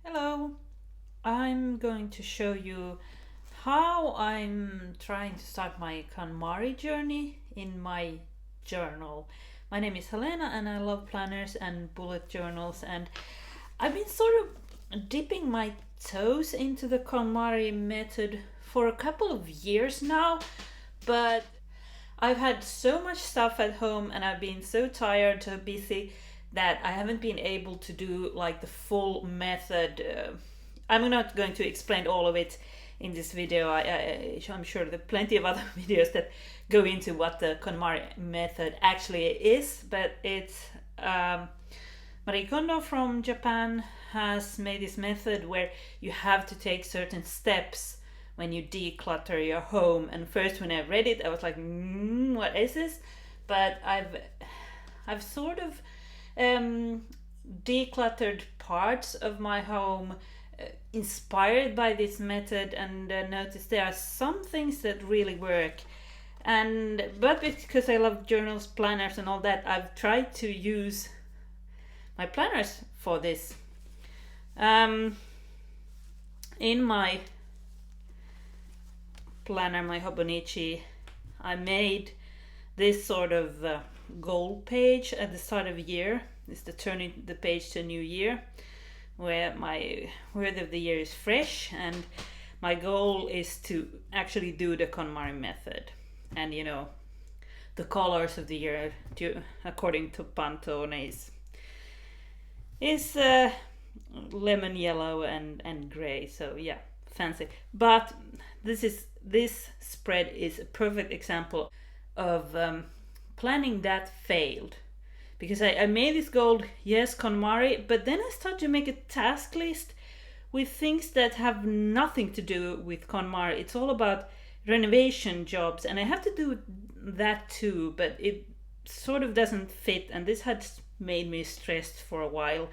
Hello, I'm going to show you how I'm trying to start my Kon Mari journey in my journal. My name is Helena and I love planners and bullet journals, and I've been sort of dipping my toes into the Kon Mari method for a couple of years now, but I've had so much stuff at home and I've been so tired, so busy that I haven't been able to do like the full method. I'm not going to explain all of it in this video. I'm sure there are plenty of other videos that go into what the Kon Mari method actually is, but it's Marie Kondo from Japan has made this method where you have to take certain steps when you declutter your home. And first, when I read it, I was like, "What is this?" But I've sort of decluttered parts of my home inspired by this method, and noticed there are some things that really work. But because I love journals, planners, and all that, I've tried to use my planners for this. In my planner, my Hobonichi, I made this sort of goal page at the start of the year. It's the turning the page to a new year, where my word of the year is fresh, and my goal is to actually do the Kon Mari method. And the colors of the year, according to Pantone, is lemon yellow and gray. So yeah, fancy. But this spread is a perfect example of planning that failed, because I made this goal, yes, Kon Mari, but then I started to make a task list with things that have nothing to do with Kon Mari. It's all about renovation jobs, and I have to do that too, but it sort of doesn't fit, and this had made me stressed for a while,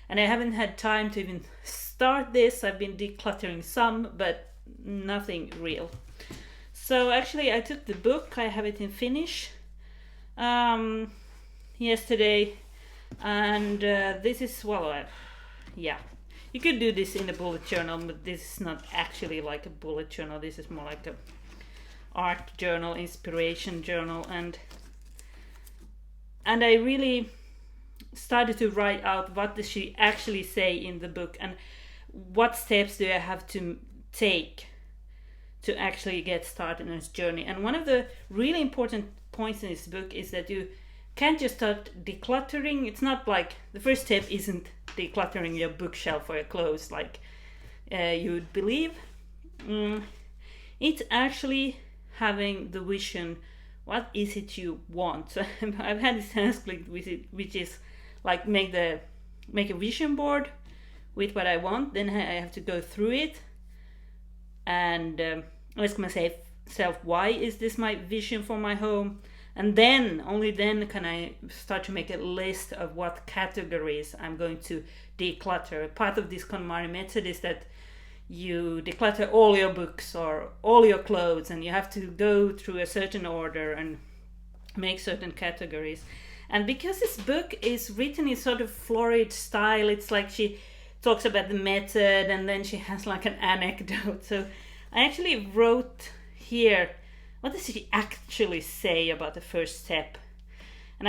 and I haven't had time to even start this. I've been decluttering some, but nothing real. So actually I took the book, I have it in Finnish, yesterday, and this is, yeah, you could do this in a bullet journal, but this is not actually like a bullet journal. This is more like a art journal, inspiration journal, and I really started to write out what does she actually say in the book, and what steps do I have to take to actually get started on this journey. And one of the really important points in this book is that you can't just start decluttering. It's not like the first step isn't decluttering your bookshelf or your clothes like you would believe. It's actually having the vision. What is it you want? So I've had this task with it, which is like make a vision board with what I want. Then I have to go through it and ask myself, why is this my vision for my home? And then, only then, can I start to make a list of what categories I'm going to declutter. Part of this Kon Mari method is that you declutter all your books or all your clothes, and you have to go through a certain order and make certain categories. And because this book is written in sort of florid style, it's like she talks about the method and then she has like an anecdote. So I actually wrote here, what does she actually say about the first step? And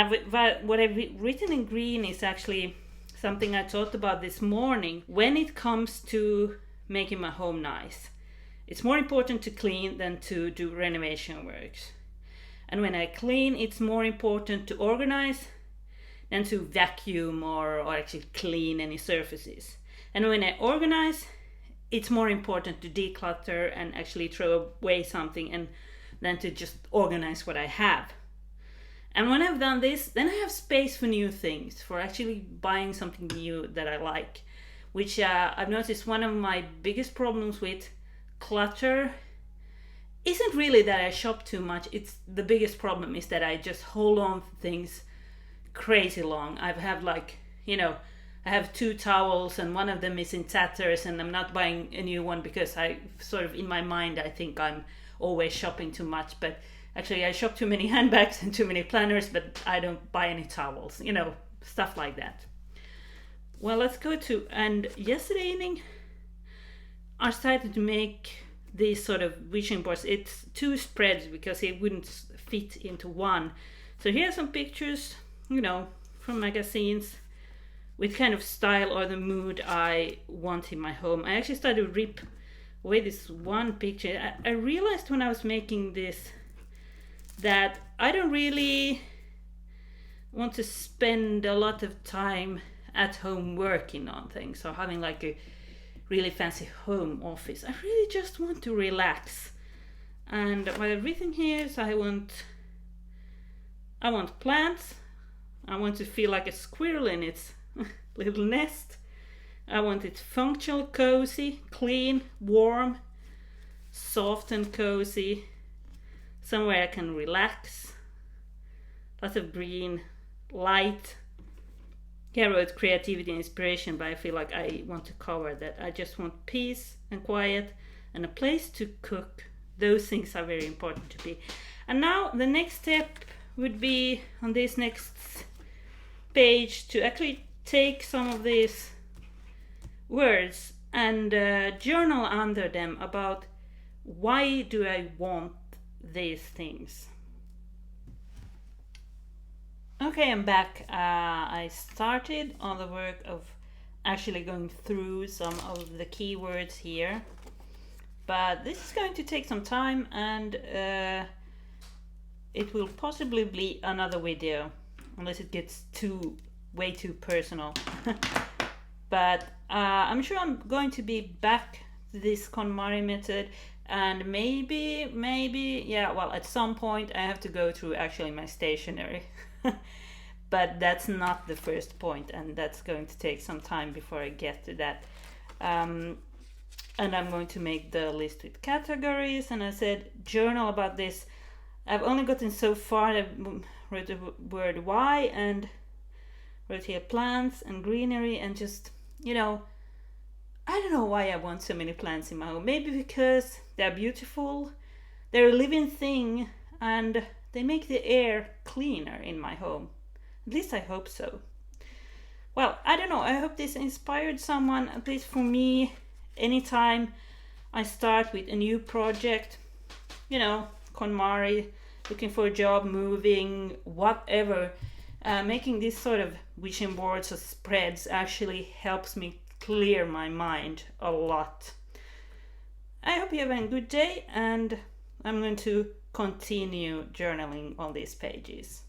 what I've written in green is actually something I thought about this morning. When it comes to making my home nice, it's more important to clean than to do renovation works. And when I clean, it's more important to organize than to vacuum or actually clean any surfaces. And when I organize, it's more important to declutter and actually throw away something and than to just organize what I have. And when I've done this, then I have space for new things, for actually buying something new that I like, which I've noticed one of my biggest problems with clutter isn't really that I shop too much. It's the biggest problem is that I just hold on to things crazy long. I have 2 towels and one of them is in tatters, and I'm not buying a new one because I sort of, in my mind, I think I'm always shopping too much, but actually I shop too many handbags and too many planners, but I don't buy any towels, stuff like that. well, let's go to, and yesterday evening I started to make these sort of vision boards. It's 2 spreads because it wouldn't fit into one. So here are some pictures, from magazines with kind of style or the mood I want in my home. I actually started to rip away this one picture. I realized when I was making this that I don't really want to spend a lot of time at home working on things or having like a really fancy home office. I really just want to relax. And what I've written here is I want plants. I want to feel like a squirrel in its little nest. I want it functional, cozy, clean, warm, soft and cozy. Somewhere I can relax. Lots of green, light. Here I wrote creativity and inspiration, but I feel like I want to cover that. I just want peace and quiet and a place to cook. Those things are very important to me. And now the next step would be on this next page to actually take some of these words and journal under them about why do I want these things. Okay, I'm back. I started on the work of actually going through some of the keywords here, but this is going to take some time, and it will possibly be another video unless it gets way too personal. But I'm sure I'm going to be back to this Kon Mari method, and maybe, yeah, well, at some point I have to go through actually my stationery. But that's not the first point, and that's going to take some time before I get to that. And I'm going to make the list with categories, and I said journal about this. I've only gotten so far. I wrote the word why and wrote here plants and greenery, and just, I don't know why I want so many plants in my home. Maybe because they're beautiful, they're a living thing, and they make the air cleaner in my home. At least I hope so. Well, I don't know. I hope this inspired someone. At least for me, anytime I start with a new project, Kon Mari, looking for a job, moving, whatever, making this sort of vision boards or spreads actually helps me clear my mind a lot. I hope you have a good day, and I'm going to continue journaling on these pages.